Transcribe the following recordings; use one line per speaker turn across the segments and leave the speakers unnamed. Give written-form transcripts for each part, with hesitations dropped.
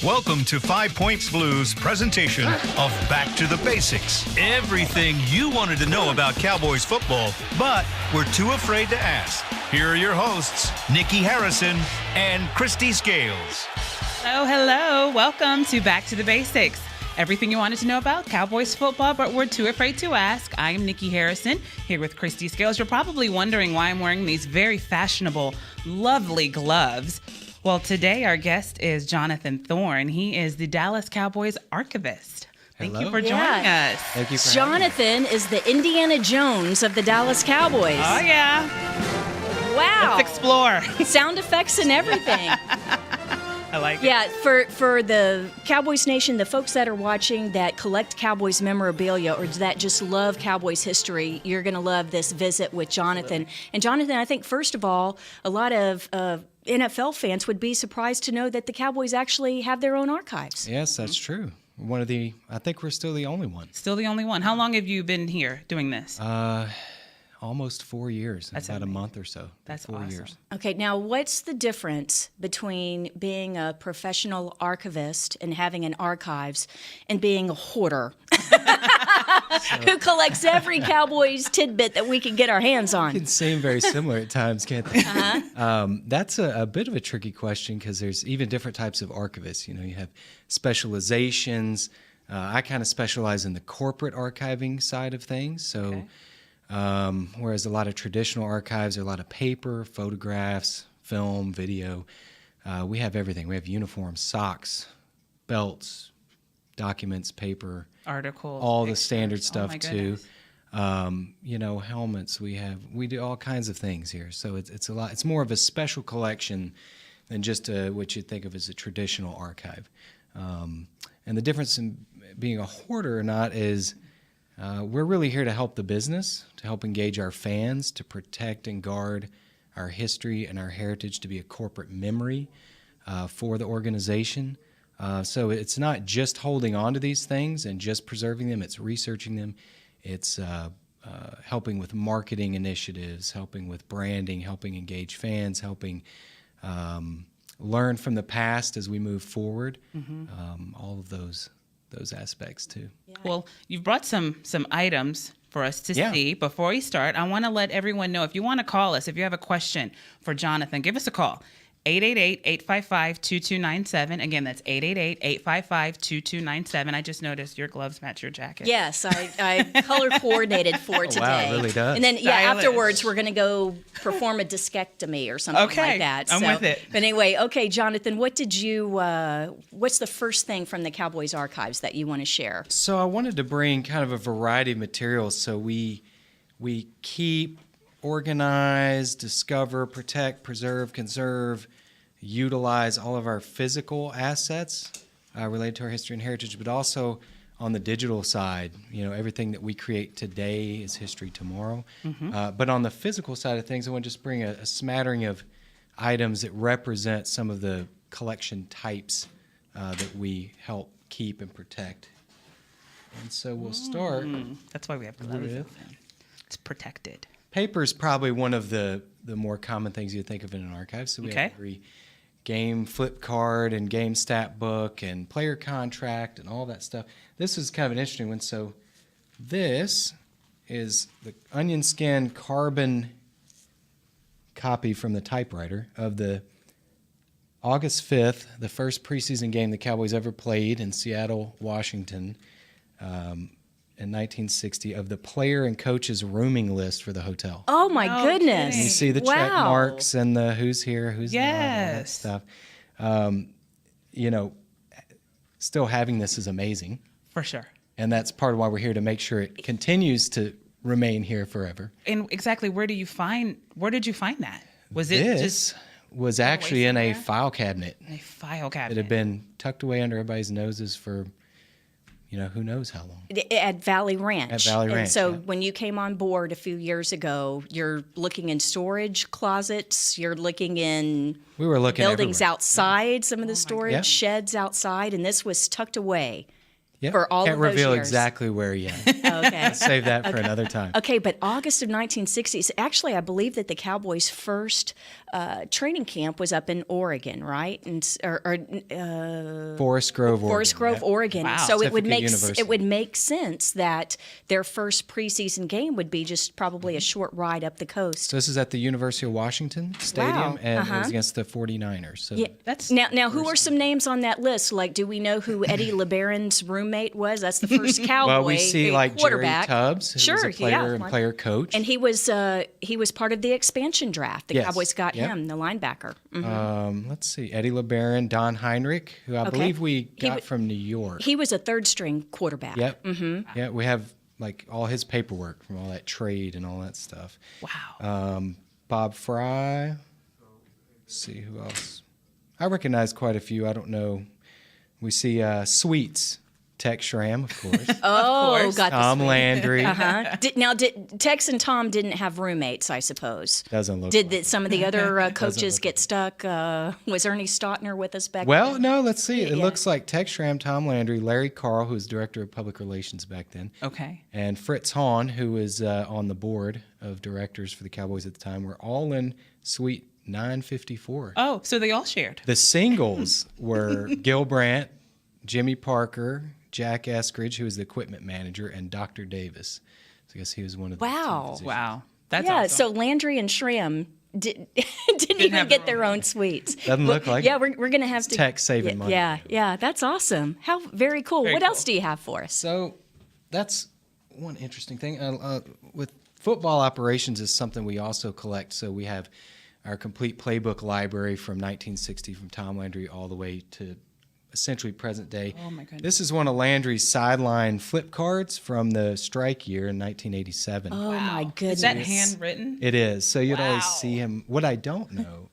Welcome to 5 Points Blues presentation of Back to the Basics. Everything you wanted to know about Cowboys football, but were too afraid to ask. Here are your hosts, Nikki Harrison and Christy Scales.
Hello. Welcome to Back to the Basics. Everything you wanted to know about Cowboys football, but were too afraid to ask. I am Nikki Harrison, here with Christy Scales. You're probably wondering why I'm wearing these very fashionable, lovely gloves. Well, today our guest is Jonathan Thorn. He is the Dallas Cowboys archivist. Thank you for joining us.
Thank you for
Jonathan is the Indiana Jones of the Dallas Cowboys.
Oh, yeah.
Wow.
Let's explore.
Sound effects and everything.
I like it.
Yeah, for the Cowboys Nation, the folks that are watching that collect Cowboys memorabilia or that just love Cowboys history, you're going to love this visit with Jonathan. And Jonathan, I think, first of all, a lot of NFL fans would be surprised to know that the Cowboys actually have their own archives.
Yes, that's true. I think we're still the only one.
Still the only one. How long have you been here doing this?
Almost 4 years.
That's
about
amazing.
A month or so.
That's
4
awesome.
years.
Okay, now what's the difference between being a professional archivist and having an archives and being a hoarder who collects every Cowboys tidbit that we can get our hands
It
on?
can seem very similar at times, can't they? That's a bit of a tricky question because there's even different types of archivists. You know, you have specializations. I kind of specialize in the corporate archiving side of things. So.
Okay.
Whereas a lot of traditional archives are a lot of paper, photographs, film, video. We have everything. We have uniforms, socks, belts, documents, paper,
Articles,
all
pictures.
the standard
Oh,
stuff
my
too.
goodness.
Helmets. We do all kinds of things here. So it's a lot. It's more of a special collection than just what you'd think of as a traditional archive. And the difference in being a hoarder or not is. We're really here to help the business, to help engage our fans, to protect and guard our history and our heritage, to be a corporate memory for the organization. So it's not just holding on to these things and just preserving them, it's researching them. It's helping with marketing initiatives, helping with branding, helping engage fans, helping learn from the past as we move forward, all of those aspects too.
Yeah.
Well, you've brought some items for us to see. Before we start, I want to let everyone know, if you want to call us, if you have a question for Jonathan, give us a call. 888-855-2297. Again, that's 888-855-2297. I just noticed your gloves match your jacket.
Yes, I color coordinated for today.
Wow, it really does.
And then,
Stylish.
afterwards we're going to go perform a discectomy or something
Okay,
like that.
I'm with it.
But anyway, okay, Jonathan, what's the first thing from the Cowboys archives that you want to share?
So I wanted to bring kind of a variety of materials so we keep, organize, discover, protect, preserve, conserve, utilize all of our physical assets related to our history and heritage, but also on the digital side, everything that we create today is history tomorrow. But on the physical side of things, I want to just bring a smattering of items that represent some of the collection types that we help keep and protect. And so we'll start.
That's why we have gloves. It's protected.
Paper is probably one of the more common things you'd think of in an archive. So we have every game flip card and game stat book and player contract and all that stuff. This is kind of an interesting one. So this is the onion skin carbon copy from the typewriter of the August 5th, the first preseason game the Cowboys ever played in Seattle, Washington. In 1960, of the player and coach's rooming list for the hotel.
Oh my goodness!
kidding.
You see the check marks and the who's here, who's not, all that
Yes.
stuff. Still having this is amazing,
For sure.
and that's part of why we're here, to make sure it continues to remain here forever.
And exactly, where did you find that? Was it
This
just
was actually in a
somewhere?
file cabinet
a file cabinet?
that had been tucked away under everybody's noses for, who knows how long.
At Valley Ranch.
At Valley
And
Ranch,
so
yeah.
when you came on board a few years ago, you're looking in storage closets, you're looking in
We were looking
buildings
everywhere.
outside, some of the storage
Yeah.
sheds outside, and this was tucked away
Yep.
For all
Can't
of those
reveal
years.
exactly where yet.
Okay.
Save that for another time.
Okay, but August of 1960s. Actually, I believe that the Cowboys' first training camp was up in Oregon, right?
Forest Grove, Oregon.
Oregon.
Wow.
So it would
Certificate
make sense that their first preseason game would be just probably a short ride up the coast.
So this is at the University of Washington Stadium,
Wow.
and it was against the 49ers. So
Yeah,
That's
now. Who are some names on that list? Like, do we know who Eddie LeBaron's roommate was? That's the first Cowboy
well, we see like Jerry
quarterback.
Tubbs, who was a player and player coach.
And he was part of the expansion draft. The
Yes.
Cowboys got
Yep.
him, the linebacker.
Let's see, Eddie LeBaron, Don Heinrich, who I believe we got from New York.
He was a third string quarterback.
Yep. Yeah, we have like all his paperwork from all that trade and all that stuff.
wow.
Bob Fry. Let's see who else. I recognize quite a few. I don't know. We see Sweets, Tex Schramm, of course.
Oh, got
Tom
the
Landry.
Did Tex and Tom didn't have roommates? I suppose.
Doesn't look.
Did
like
some of the other coaches
look
get stuck? Was Ernie Stautner with us back
Well,
then?
no, let's see. It
Yeah.
looks like Tex Schramm, Tom Landry, Larry Carl, who was director of public relations back then,
Okay.
and Fritz Hahn, who was on the board of directors for the Cowboys at the time, were all in Suite 954.
Oh, so they all shared.
The singles were Gil Brandt, Jimmy Parker, Jack Eskridge, who was the equipment manager, and Dr. Davis. So I guess he was one of the
Wow.
team physicians.
Wow. That's
Yeah,
awesome.
so Landry and Schramm didn't even
have
get
their
their own suites.
Doesn't look like
Yeah,
it.
we're going to have to.
Tex saving money.
Yeah, that's awesome. How very cool.
Very
What else
cool.
do you have for us?
So that's one interesting thing. With football operations is something we also collect. So we have our complete playbook library from 1960 from Tom Landry all the way to essentially present day.
Oh, my goodness.
This is one of Landry's sideline flip cards from the strike year in 1987.
Oh my goodness.
Is that handwritten?
It is. So you'd always
Wow.
see him. What I don't know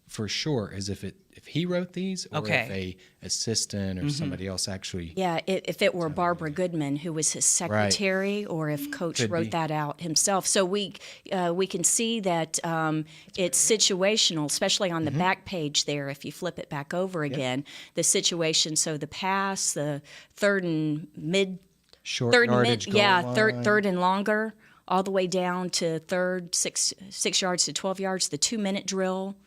for sure is if he wrote these or
Okay.
if a assistant or somebody else actually.
Yeah, if it were Barbara Goodman who was his secretary, or if Coach
Could
wrote
be.
that out himself. So we can see that it's situational, especially on the back page there. If you flip it back over again, the situation. So the pass, the third and mid,
Short
third and
yardage
mid,
goal
yeah,
line.
third and longer, all the way down to third, 6 yards to 12 yards. The 2-minute drill.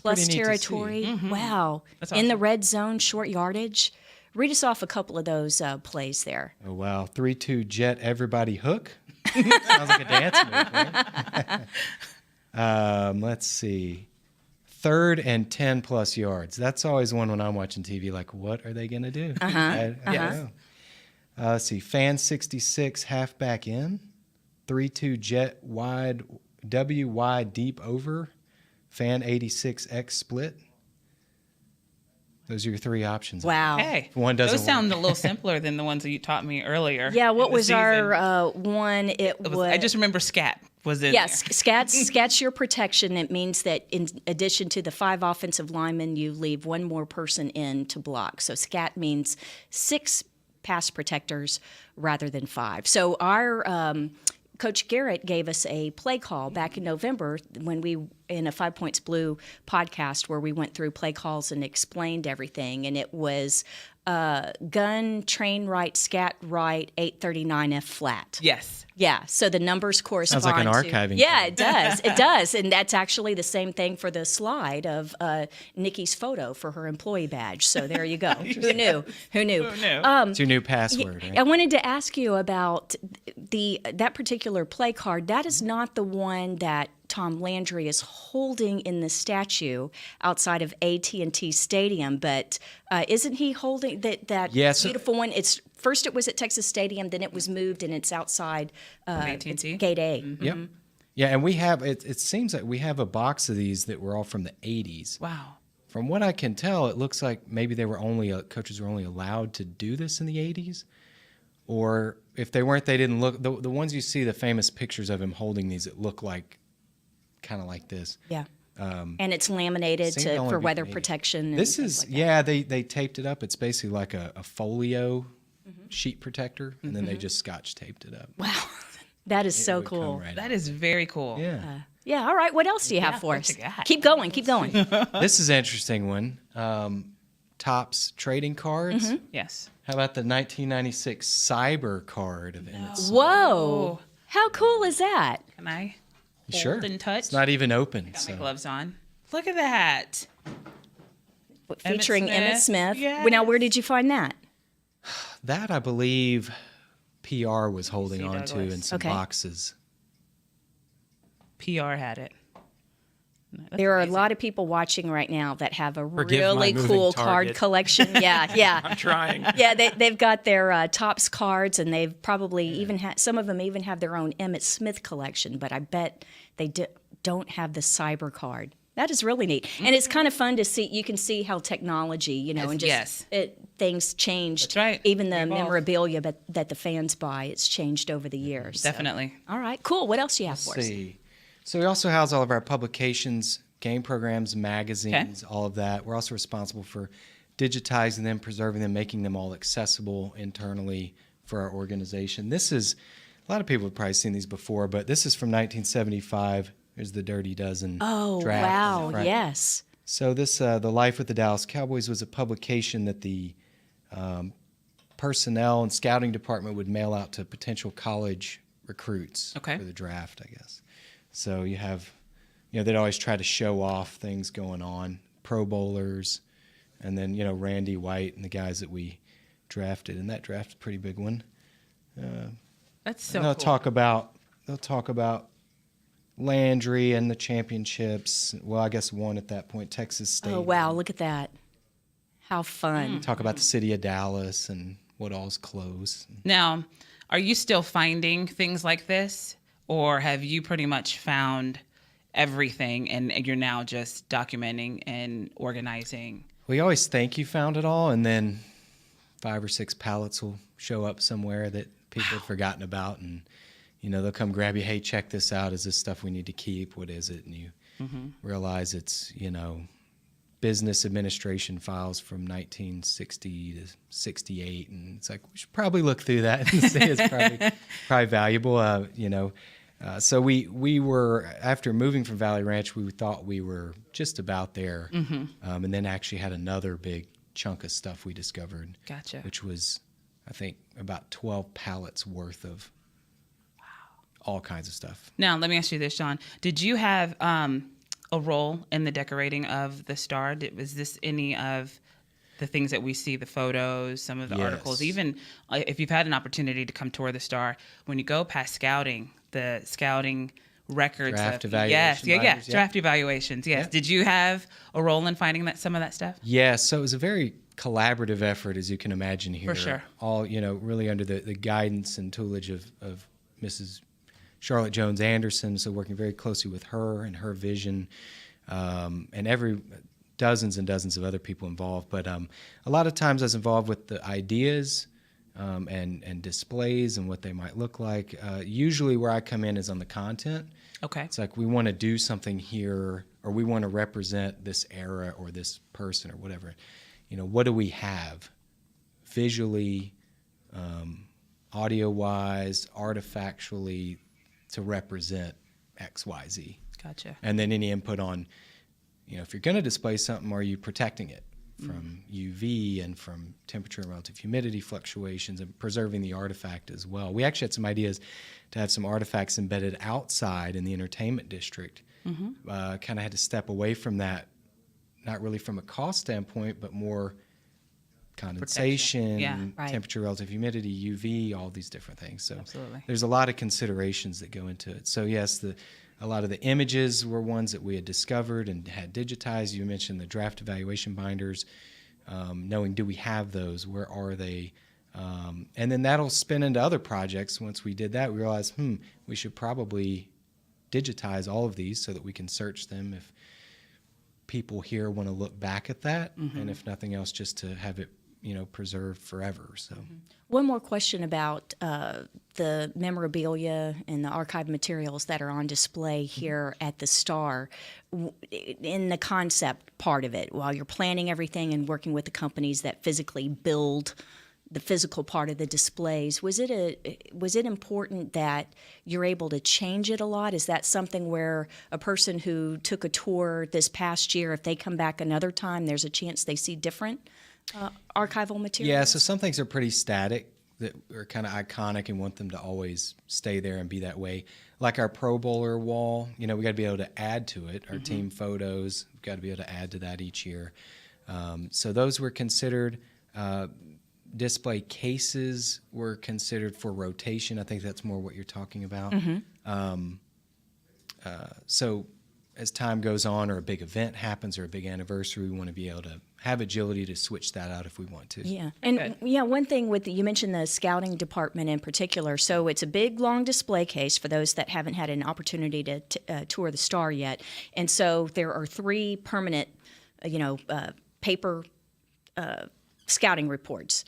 Plus
pretty neat to
territory.
see.
Wow.
That's
In the
awesome.
red zone, short yardage. Read us off a couple of those plays there.
Oh, wow. 3-2 jet everybody hook. Sounds like a dance move, right? Let's see. 3rd and 10 plus yards. That's always one when I'm watching TV, like, what are they going to do? I don't know. Let's see. Fan 66, halfback in. 3-2 jet wide, W wide deep over. Fan 86 X split. Those are your 3 options.
Wow.
Hey,
One doesn't
those sound
work.
a little simpler than the ones that you taught me earlier.
Yeah, what
in the
was
season.
our one? It was.
I just remember scat was in
Yes,
there.
scat's your protection. It means that in addition to the 5 offensive linemen, you leave one more person in to block. So scat means 6 pass protectors rather than 5. So our Coach Garrett gave us a play call back in November when we, in a 5 Points Blue podcast, where we went through play calls and explained everything. And it was gun, train right, scat right, 839F flat.
Yes.
Yeah, so the numbers correspond
like an
to,
archiving
Yeah,
thing.
it does. It does. And that's actually the same thing for the slide of Nikki's photo for her employee badge. So there you go. Who knew? Who knew?
Who knew?
It's your new password, right?
I wanted to ask you about that particular play card. That is not the one that Tom Landry is holding in the statue outside of AT&T Stadium, but isn't he holding that
Yes.
beautiful one? It's first it was at Texas Stadium, then it was moved and it's outside
AT&T?
it's Gate A.
Yep. Yeah, and we have, it seems like we have a box of these that were all from the 80s.
Wow.
From what I can tell, it looks like maybe they were coaches were only allowed to do this in the 80s. Or if they weren't, they didn't look, the ones you see, the famous pictures of him holding these, it look like, kind of like this.
Yeah. And it's laminated
seemed to only
for
be
weather
Canadian.
protection. And
This
things
is,
like that.
yeah, they taped it up. It's basically like a folio sheet protector, and then they just scotch taped it up.
Wow. That is so
would come
cool.
right
That is very cool.
Yeah.
Yeah, all right. What else do you have for
what
us?
you got?
Keep going. Keep going.
This is an interesting one. Topps trading cards.
Yes.
How about the 1996 Cyber card of Emmett Smith?
Whoa. How cool is that?
Can I
Sure.
hold and touch?
It's not even open.
Got my gloves on. Look at that.
Featuring Emmett Smith.
Yes.
Well, now, where did you find that?
That, I believe, PR was holding on to
Douglas.
in some boxes.
PR had it.
There are a lot of people watching right now that have a
Forgive my
really
moving
cool
target.
card collection. Yeah.
I'm trying.
Yeah, they've got their Topps cards, and they've probably even some of them even have their own Emmett Smith collection, but I bet they don't have the Cyber card. That is really neat. And it's kind of fun to see. You can see how technology, and just things changed.
That's right.
Even the
Evolved.
memorabilia that the fans buy, it's changed over the years.
Definitely.
So. All right, cool. What else do you have for
Let's
us?
see. So we also house all of our publications, game programs, magazines, all of that. We're also responsible for digitizing them, preserving them, making them all accessible internally for our organization. This is, a lot of people have probably seen these before, but this is from 1975. There's the Dirty Dozen
Oh,
draft.
wow.
Right?
Yes.
So this, The Life with the Dallas Cowboys, was a publication that the personnel and scouting department would mail out to potential college recruits for the draft, I guess. So you have, they'd always try to show off things going on, Pro Bowlers, and then, Randy White and the guys that we drafted. And that draft's a pretty big one.
That's so
they'll
cool.
talk about Landry and the championships. Well, I guess one at that point, Texas State.
Oh, wow. Look at that. How fun.
Talk about the city of Dallas and what all's closed.
Now, are you still finding things like this? Or have you pretty much found everything and you're now just documenting and organizing?
We always think you found it all, and then 5 or 6 pallets will show up somewhere that people have forgotten about, and they'll come grab you. Hey, check this out. Is this stuff we need to keep? What is it? And you realize it's business administration files from 1960 to 68, and it's like we should probably look through that and see it's probably valuable. So we were, after moving from Valley Ranch, we thought we were just about there, and then actually had another big chunk of stuff we discovered.
Gotcha.
Which was, I think, about 12 pallets worth of all kinds of stuff.
Now, let me ask you this, John. Did you have a role in the decorating of the star? Was this any of the things that we see, the photos, some of the articles, even if you've had an opportunity to come tour the star, when you go past scouting, the scouting records
Draft
of
evaluation
draft evaluations. Yes.
Yeah.
Did you have a role in finding some of that stuff?
Yes, so it was a very collaborative effort, as you can imagine here.
For sure.
All, really under the guidance and tutelage of Mrs. Charlotte Jones Anderson, so working very closely with her and her vision, and dozens and dozens of other people involved. But a lot of times I was involved with the ideas and displays and what they might look like. Usually where I come in is on the content.
Okay.
It's like we want to do something here, or we want to represent this era or this person or whatever. What do we have visually, audio-wise, artifactually, to represent X, Y, Z.
Gotcha.
And then any input on, if you're going to display something, are you protecting it from UV and from temperature and relative humidity fluctuations, and preserving the artifact as well? We actually had some ideas to have some artifacts embedded outside in the entertainment district. Kind of had to step away from that, not really from a cost standpoint, but more condensation, temperature, relative humidity, UV, all these different things. So there's a lot of considerations that go into it. So yes, a lot of the images were ones that we had discovered and had digitized. You mentioned the draft evaluation binders, knowing, do we have those? Where are they? And then that'll spin into other projects. Once we did that, we realized, we should probably digitize all of these so that we can search them if people here want to look back at that, and if nothing else, just to have it preserved forever. So
one more question about the memorabilia and the archive materials that are on display here at the Star. In the concept part of it, while you're planning everything and working with the companies that physically build the physical part of the displays. Was it important that you're able to change it a lot? Is that something where a person who took a tour this past year, if they come back another time, there's a chance they see different archival materials?
Yeah, so some things are pretty static that are kind of iconic and want them to always stay there and be that way. Like our Pro Bowler wall, we got to be able to add to it. Our team photos, we've got to be able to add to that each year. So those were considered. Display cases were considered for rotation. I think that's more what you're talking about. So as time goes on, or a big event happens, or a big anniversary, we want to be able to have agility to switch that out if we want to.
Yeah, and one thing you mentioned the scouting department in particular. So it's a big, long display case for those that haven't had an opportunity to tour the Star yet. And so there are 3 permanent, paper scouting reports,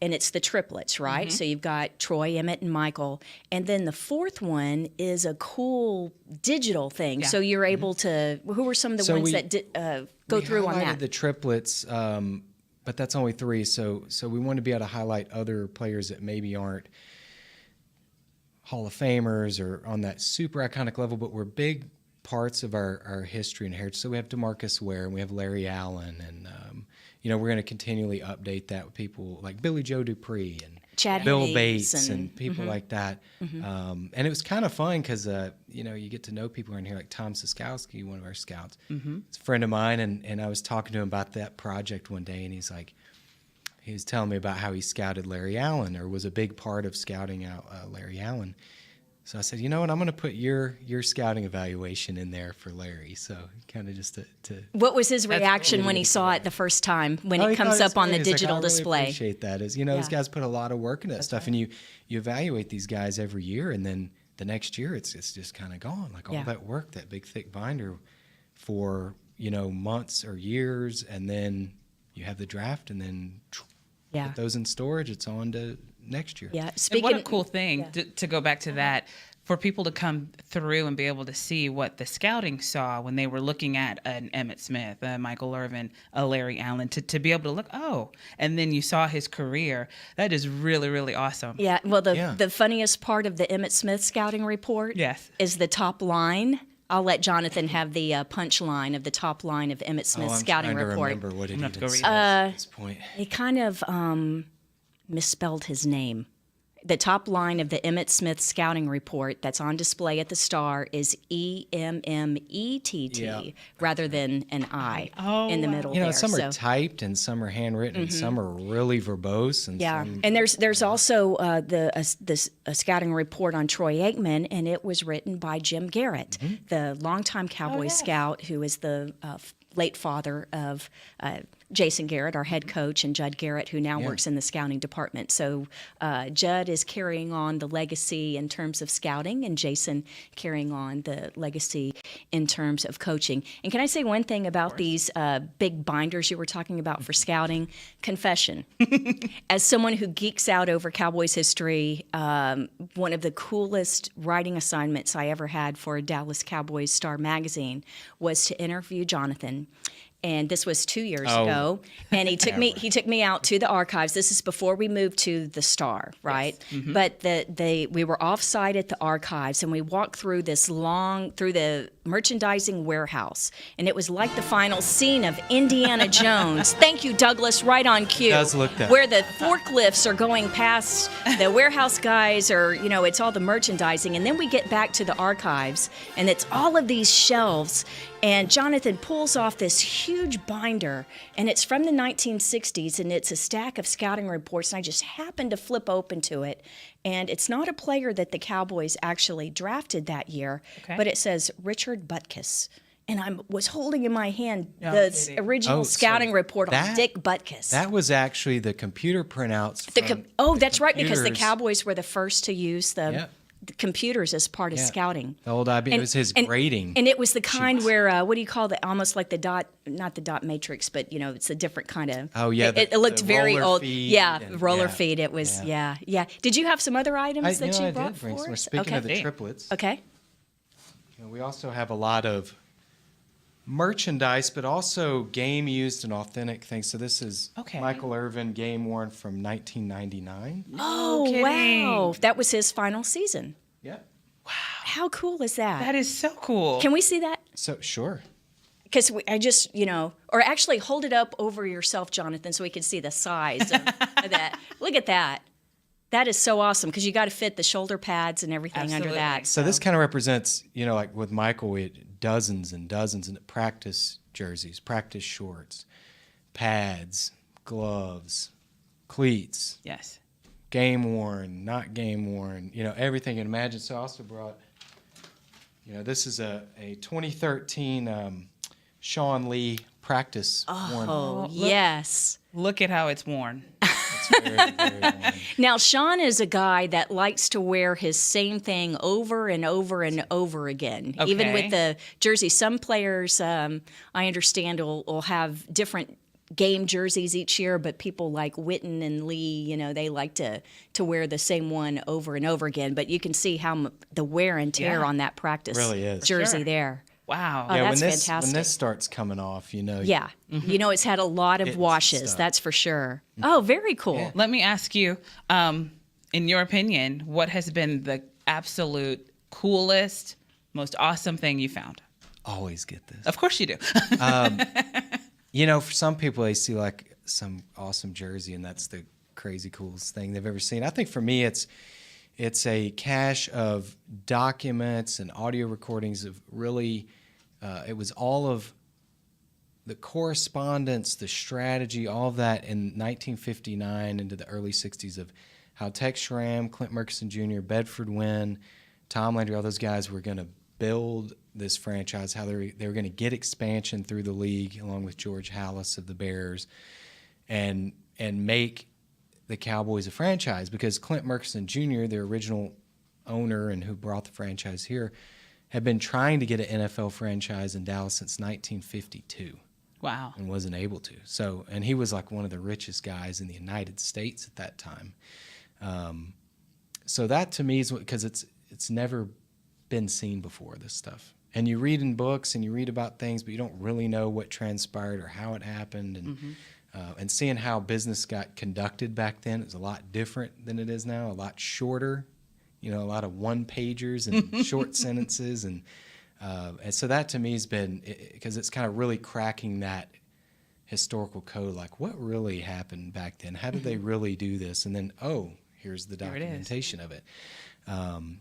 and it's the triplets, right? So you've got Troy, Emmett, and Michael, and then the 4th one is a cool digital thing. So you're able to. Who were some of the ones that go through on that?
We highlighted the triplets, but that's only 3. So we want to be able to highlight other players that maybe aren't Hall of Famers or on that super iconic level, but were big parts of our history and heritage. So we have DeMarcus Ware, and we have Larry Allen, and we're going to continually update that with people like Billy Joe Dupree and
Chad
Bill
Hayes
Bates and people like that. And it was kind of fun because, you get to know people in here, like Tom Siskowski, one of our scouts. It's a friend of mine, and I was talking to him about that project one day, and he was telling me about how he scouted Larry Allen, or was a big part of scouting out Larry Allen. So I said, you know what, I'm going to put your scouting evaluation in there for Larry. So kind of just to
What was his reaction when he saw it the first time, when it comes up on the digital display?
I really appreciate that. These guys put a lot of work into that stuff, and you evaluate these guys every year, and then the next year it's just kind of gone. Like all that work, that big thick binder for, months or years, and then you have the draft, and then put those in storage. It's on to next year.
Yeah,
and what a cool thing to go back to that, for people to come through and be able to see what the scouting saw when they were looking at an Emmitt Smith, a Michael Irvin, a Larry Allen, to be able to look, and then you saw his career. That is really, really awesome.
Yeah, well, the funniest part of the Emmitt Smith scouting report is the top line. I'll let Jonathan have the punchline of the top line of Emmitt Smith's scouting report.
I'm trying to remember what it even says
at
this point.
He kind of misspelled his name. The top line of the Emmitt Smith scouting report that's on display at the Star is EMMETT rather than an I in the middle there.
Some are typed and some are handwritten and some are really verbose. And
and there's also a scouting report on Troy Aikman, and it was written by Jim Garrett, the longtime Cowboy scout who is the late father of Jason Garrett, our head coach, and Judd Garrett, who now works in the scouting department. So Judd is carrying on the legacy in terms of scouting, and Jason carrying on the legacy in terms of coaching. And can I say one thing about these big binders you were talking about for scouting? Confession. As someone who geeks out over Cowboys history, one of the coolest writing assignments I ever had for a Dallas Cowboys Star magazine was to interview Jonathan. And this was 2 years ago, and he took me out to the archives. This is before we moved to the Star, right? Yes. But we were off-site at the archives, and we walked through through the merchandising warehouse, and it was like the final scene of Indiana Jones. Thank you, Douglas, right on cue.
It does look that.
Where the forklifts are going past the warehouse guys, or it's all the merchandising, and then we get back to the archives, and it's all of these shelves. And Jonathan pulls off this huge binder, and it's from the 1960s, and it's a stack of scouting reports, and I just happened to flip open to it. And it's not a player that the Cowboys actually drafted that year, but it says Richard Butkus. And I was holding in my hand the original scouting report on Dick Butkus.
That was actually the computer printouts.
That's right, because the Cowboys were the first to use the computers as part of scouting.
The old IBM, it was his grading.
And it was the kind where, what do you call it? Almost like the dot, not the dot matrix, but, it's a different kind of.
Oh, yeah.
It looked very old.
Feed
roller feed. It was, yeah. Did you have some other items that you brought for us?
Speaking of the triplets.
Okay.
We also have a lot of merchandise, but also game used and authentic things. So this is
Okay.
Michael Irvin game worn from 1999.
Oh,
kidding.
wow. That was his final season.
Yeah.
How cool is that?
That is so cool.
Can we see that?
So sure.
Because I just, or actually hold it up over yourself, Jonathan, so we can see the size of that. Look at that. That is so awesome because you got to fit the shoulder pads and everything
Absolutely.
under that.
So this kind of represents, like with Michael, we had dozens and dozens of practice jerseys, practice shorts, pads, gloves, cleats,
Yes.
game worn, not game worn, everything you can imagine. So I also brought, this is a 2013 Sean Lee practice worn.
Oh, yes.
Look at how it's worn.
It's very, very worn.
Now, Sean is a guy that likes to wear his same thing over and over and over again, even
Okay.
with the jersey. Some players, I understand, will have different game jerseys each year, but people like Witten and Lee, they like to wear the same one over and over again. But you can see how the wear and tear
Yeah.
on that practice
Really is.
jersey
Sure.
there.
Wow.
Oh, that's
when
fantastic.
this starts coming off,
Yeah. It's had a lot of
It's
washes,
stuff.
that's for sure. Oh, very cool.
Yeah.
Let me ask you, in your opinion, what has been the absolute coolest, most awesome thing you found?
always get this.
Of course you do.
For some people, they see like some awesome jersey, and that's the crazy coolest thing they've ever seen. I think for me, it's a cache of documents and audio recordings of really, it was all of the correspondence, the strategy, all of that in 1959 into the early 60s of how Tex Schramm, Clint Murkison Jr., Bedford Wynn, Tom Landry, all those guys were going to build this franchise, how they were going to get expansion through the league along with George Halas of the Bears and make the Cowboys a franchise, because Clint Murkison Jr., their original owner and who brought the franchise here, had been trying to get an NFL franchise in Dallas since 1952
Wow.
and wasn't able to. So, and he was like one of the richest guys in the United States at that time. So that to me is because it's never been seen before, this stuff. And you read in books and you read about things, but you don't really know what transpired or how it happened. And seeing how business got conducted back then, it was a lot different than it is now, a lot shorter, a lot of one-pagers and short sentences. And so that to me has been, because it's kind of really cracking that historical code, like what really happened back then? How did they really do this? And then, here's the documentation of it.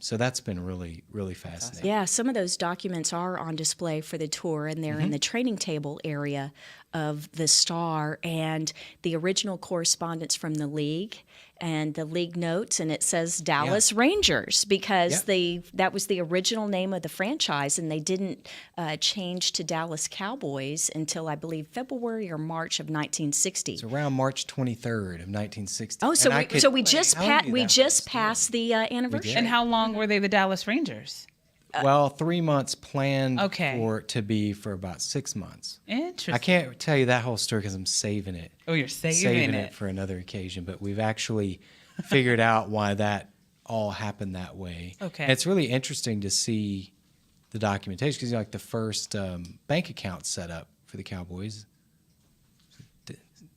So that's been really, really fascinating.
Yeah, some of those documents are on display for the tour, and they're in the training table area of the Star, and the original correspondence from the league and the league notes, and it says Dallas Rangers because that was the original name of the franchise, and they didn't change to Dallas Cowboys until I believe February or March of 1960.
It's around March 23rd of 1960.
Oh, so we just
passed
passed the anniversary.
did.
And how long were they the Dallas Rangers?
Well, 3 months planned
Okay.
for it to be for about 6 months.
Interesting.
I can't tell you that whole story because I'm saving it.
Oh, you're saving it.
for another occasion. But we've actually figured out why that all happened that way.
Okay.
And it's really interesting to see the documentation because like the first bank account set up for the Cowboys,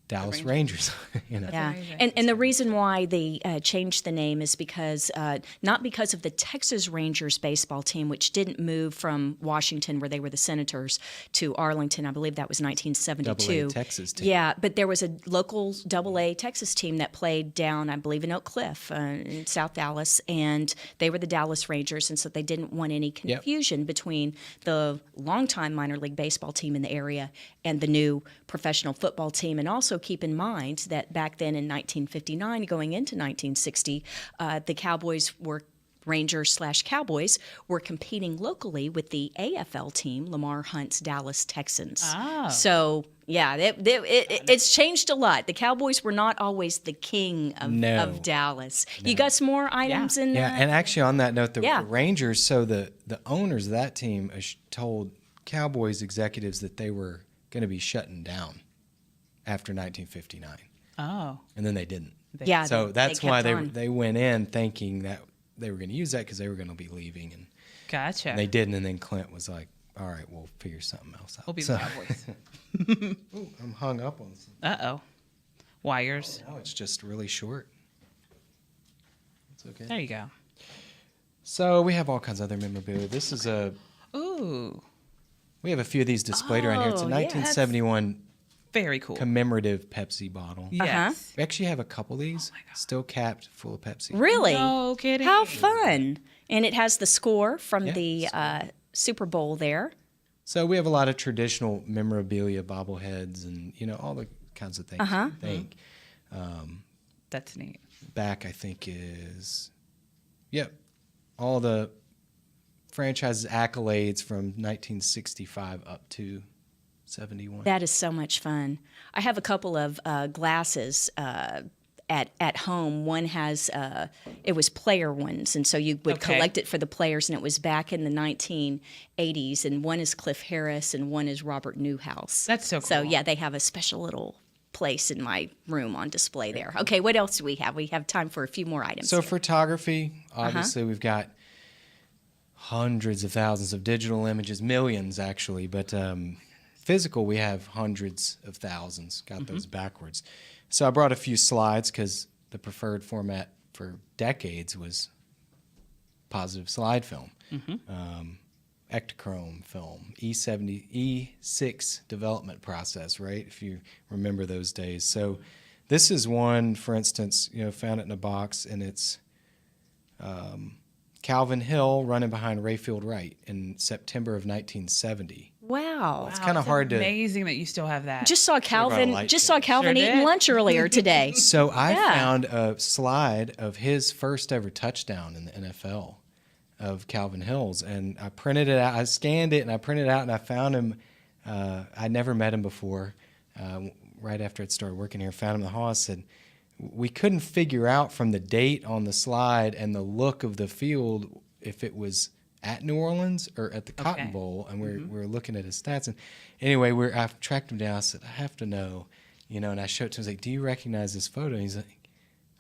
Dallas Rangers.
Yeah,
amazing.
and the reason why they changed the name is because not because of the Texas Rangers baseball team, which didn't move from Washington, where they were the Senators, to Arlington. I believe that was 1972.
AA Texas team.
Yeah, but there was a local AA Texas team that played down, I believe, in Oak Cliff in South Dallas, and they were the Dallas Rangers, and so they didn't want any confusion between the longtime minor league baseball team in the area and the new professional football team. And also keep in mind that back then in 1959, going into 1960, the Cowboys were Rangers/Cowboys were competing locally with the AFL team, Lamar Hunt's Dallas Texans.
Oh.
So, yeah, it's changed a lot. The Cowboys were not always the king of Dallas. You got some more items in
Yeah, and actually on that note, the
Yeah.
Rangers, so the owners of that team told Cowboys executives that they were going to be shutting down after 1959,
Oh.
and then they didn't.
Yeah,
So that's
kept
why
on.
they went in thinking that they were going to use that because they were going to be leaving, and
Gotcha.
they didn't. And then Clint was like, all right, we'll figure something else out.
We'll be the Cowboys.
Ooh, I'm hung up on something.
Uh-oh. Wires.
No, it's just really short. It's okay.
There you go.
So we have all kinds of other memorabilia. This is
Ooh.
we have a few of these displayed around here. It's a
Oh, yeah, that's
1971
Very cool.
commemorative Pepsi bottle.
Yes.
We actually have a couple of these, still capped, full of Pepsi.
Really?
No kidding.
How fun! And it has the score from
Yeah,
the Super Bowl there.
So we have a lot of traditional memorabilia, bobbleheads, and all the kinds of things. I think
That's neat.
back, I think is, all the franchise's accolades from 1965 up to 71.
That is so much fun. I have a couple of glasses at home. One has it was player ones, and so you would collect it for the players, and it was back in the 1980s. And one is Cliff Harris, and one is Robert Newhouse.
That's so cool.
So yeah, they have a special little place in my room on display there. Okay, what else do we have? We have time for a few more items.
So
here.
photography, obviously we've got hundreds of thousands of digital images, millions actually, but physical we have hundreds of thousands. Got those backwards. So I brought a few slides because the preferred format for decades was positive slide film, Ektachrome film, E6 development process, right? If you remember those days. So this is one, for instance, found it in a box, and it's Calvin Hill running behind Rayfield Wright in September of 1970.
Wow.
It's kind of hard to.
Amazing that you still have that.
Just saw Calvin.
light
Just saw
switch.
Calvin
Sure
eating
did.
lunch earlier today.
So I
Yeah.
found a slide of his first ever touchdown in the NFL of Calvin Hill's, and I printed it out. I scanned it and I printed it out, and I found him. I'd never met him before. Right after I started working here, found him in the hall. I said, we couldn't figure out from the date on the slide and the look of the field if it was at New Orleans or at the Cotton Bowl, and we're looking at his stats. And anyway, I tracked him down. I said, I have to know, and I showed it to him. I was like, do you recognize this photo? And he's like,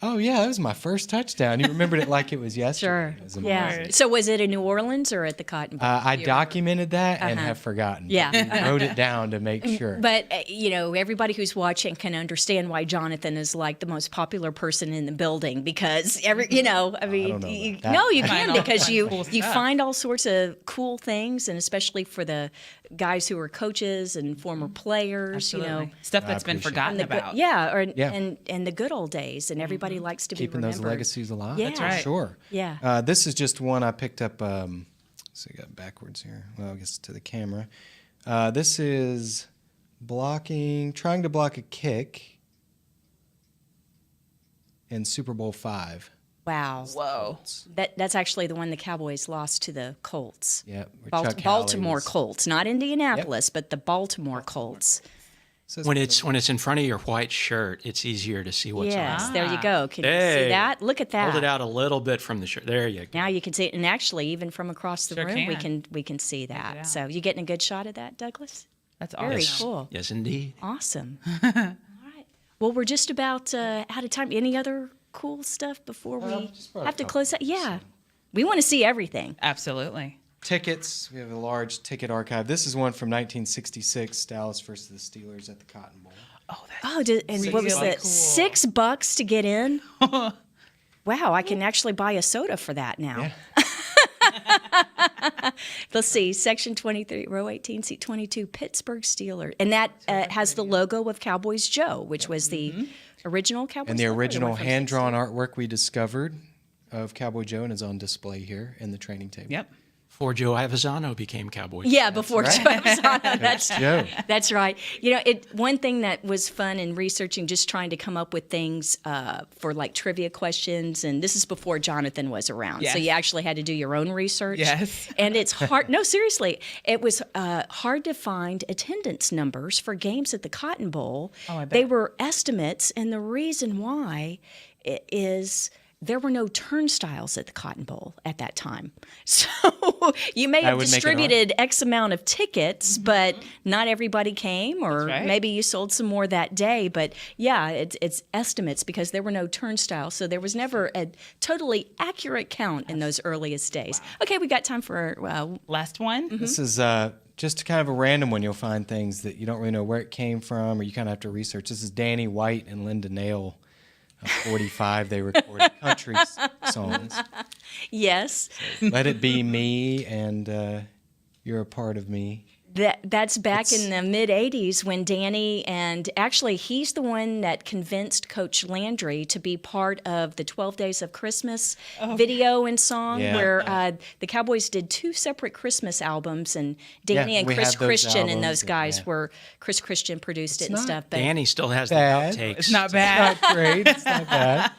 oh, yeah, that was my first touchdown. He remembered it like it was yesterday.
Sure.
It was
Yeah.
amazing.
So was it in New Orleans or at the Cotton Bowl?
I documented that and have forgotten.
Yeah.
I wrote it down to make sure.
But, everybody who's watching can understand why Jonathan is like the most popular person in the building because
don't know about that.
you
Find
can
all
because
kinds
you
of cool
you
stuff.
find all sorts of cool things, and especially for the guys who are coaches and former players,
Absolutely. Stuff that's been
appreciate it.
forgotten
and the good,
about.
and the good old days, and everybody likes to
Keeping
be
those
remembered.
legacies alive.
Yeah. That's
right.
Sure.
Yeah.
This is just one I picked up. So I got backwards here. Well, I guess to the camera. This is trying to block a kick in Super Bowl V.
Wow.
Whoa.
That's actually the one the Cowboys lost to the Colts.
Yep. where Chuck Howley
Baltimore
was-
Colts, not Indianapolis, but the Baltimore Colts.
says-
When it's in front of your white shirt, it's easier to see what's
Yes,
on.
there you go. Can you see
Hey.
that? Look at that.
Hold it out a little bit from the shirt. There you go.
Now you can see it, and actually, even from across the
Sure
room,
can.
we can see that.
out.
So you getting a good shot of that, Douglas?
That's
Very
awesome.
cool.
Yes, indeed.
Awesome. All right. Well, we're just about out of time. Any other cool stuff before we
just brought a
have to
couple,
close out? Yeah. We want to see everything.
Absolutely.
Tickets. We have a large ticket archive. This is one from 1966, Dallas versus the Steelers at the Cotton Bowl.
Oh, that's
Oh, and what was
really
that?
cool.
$6 to get in? Wow, I can actually buy a soda for that now. Let's see, section 23, row 18, seat 22, Pittsburgh Steelers. And that has the logo of Cowboys Joe, which was the original Cowboys
And the
logo, one
original
from
hand-drawn artwork we discovered of Cowboy Joe and is on display here in the training table.
Yep.
Before Joe Avazano became Cowboy.
Yeah, before Joe Avazano. That's
Joe.
That's right. One thing that was fun in researching, just trying to come up with things for like trivia questions, and this is before Jonathan was around,
Yes.
so you actually had to do your own research.
Yes.
And it's hard. No, seriously, it was hard to find attendance numbers for games at the Cotton Bowl.
Oh, I bet.
They were estimates, and the reason why is there were no turnstiles at the Cotton Bowl at that time. So you may have
would make it hard.
distributed X amount of tickets, but not everybody came, or
right.
maybe you sold some more that day. But yeah, it's estimates because there were no turnstiles. So there was never a totally accurate count in those earliest days. Okay, we got time for
Last one.
This is just kind of a random one. You'll find things that you don't really know where it came from, or you kind of have to research. This is Danny White and Linda Nail, 45. They recorded country songs.
Yes.
So, Let It Be Me and You're a Part of Me.
That's back in the mid-'80s when Danny, and actually he's the one that convinced Coach Landry to be part of the 12 Days of Christmas video and song, where the Cowboys did 2 separate Christmas albums, and Danny and Chris Christian and those guys were, Chris Christian produced it and stuff. But
Danny still has
bad.
the outtakes.
It's not bad.
It's not great. It's not bad.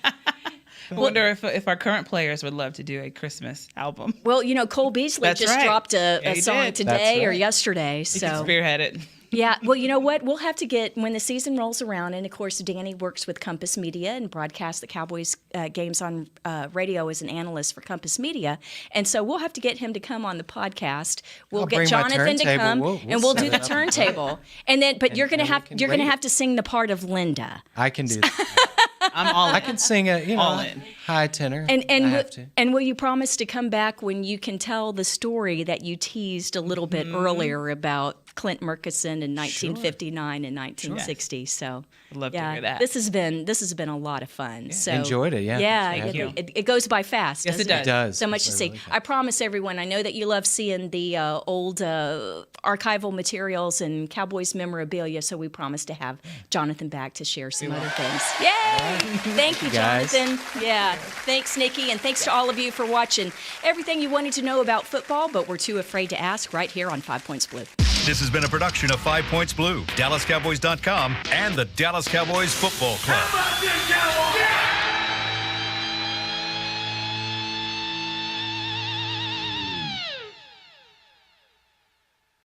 I wonder if our current players would love to do a Christmas album.
Well, Cole Beasley just dropped a song
did.
today or yesterday.
He
So
can spearhead it.
yeah, well, you know what? We'll have to get, when the season rolls around, and of course, Danny works with Compass Media and broadcasts the Cowboys games on radio as an analyst for Compass Media. And so we'll have to get him to come on the podcast. We'll get Jonathan to come, and we'll do the turntable. And then, but you're going to have to sing the part of Linda.
I can do that.
I'm all in.
I can sing a
all in.
high tenor.
And will you promise to come back when you can tell the story that you teased a little bit earlier about Clint Murkison in 1959 and 1960? So
I'd love to hear that.
This has been a lot of fun. So
enjoyed it. Yeah.
Yeah, it goes by fast.
Yes,
doesn't
it does.
It does.
So much to
It's
see.
really fun.
I promise everyone, I know that you love seeing the old archival materials and Cowboys memorabilia, so we promise to have Jonathan back to share some other things. Yay! Thank you,
guys.
Jonathan. Yeah. Thanks, Nikki, and thanks to all of you for watching everything you wanted to know about football, but were too afraid to ask, right here on 5 Points Blue.
This has been a production of 5 Points Blue, DallasCowboys.com, and the Dallas Cowboys Football Club.
How about this, Cowboys?